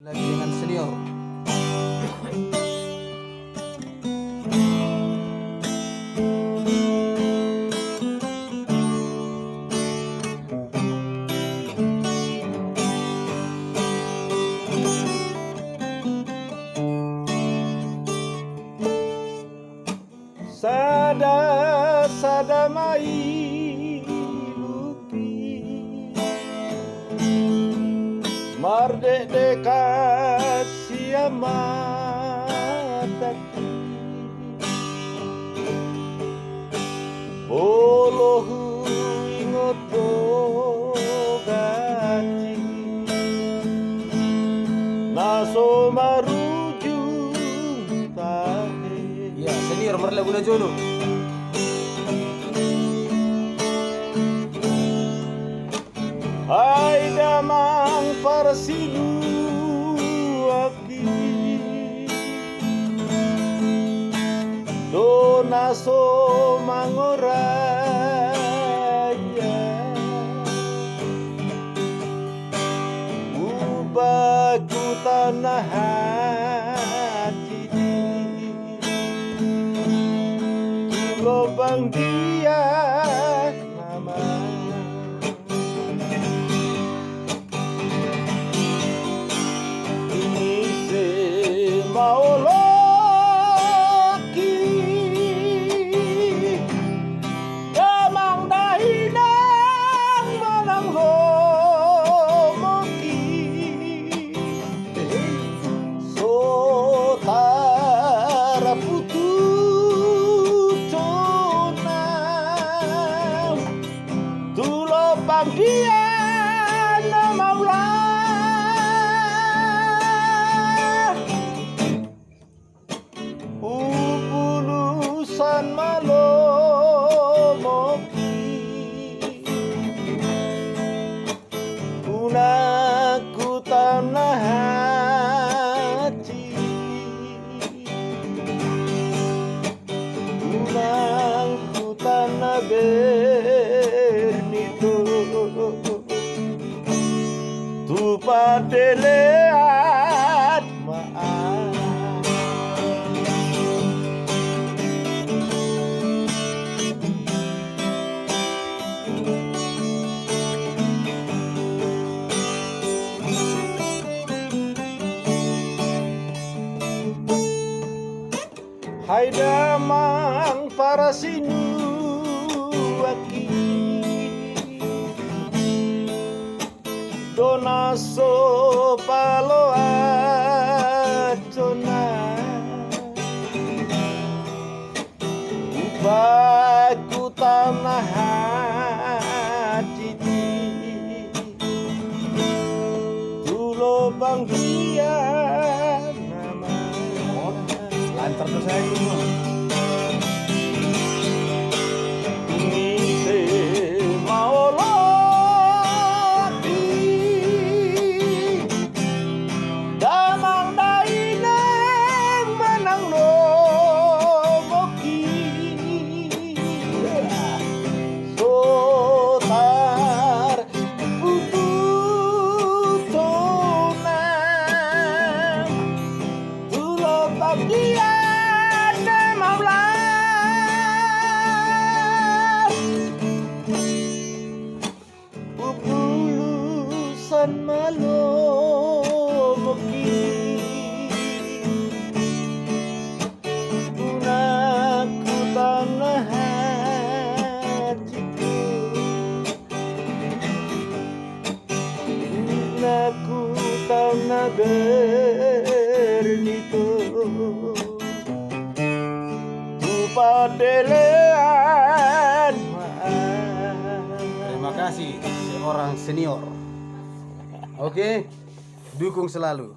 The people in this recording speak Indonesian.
Lagi dengan senior. Sada mai lupi Mardek dekat siamataki Bolohu ingoto gaji Naso marujung tahe. Ya, senior Marlaguna Jono. Hai damang parsidu aki Dona so mangoraya Ubaku tanah hati Lobang dia nama Maoloki damang dahinang manang lomoki sotara putu tonam tulopang dia Upulusan malomoki Unaku tanah hati Unangku tanah bernito Tu padeleat maaf Hai damang para sinu aki Dona so palo acona Ubaku tanah hati Tulo bang dia Lantar tuh saya itu. Ngise maoloki damang dainang manang lomoki sotar putu tonang tulopang dia Upulusan malomoki Unaku tanah hatiku Unaku tanah bernito Tu padelean Terima kasih seorang senior. Oke, dukung selalu.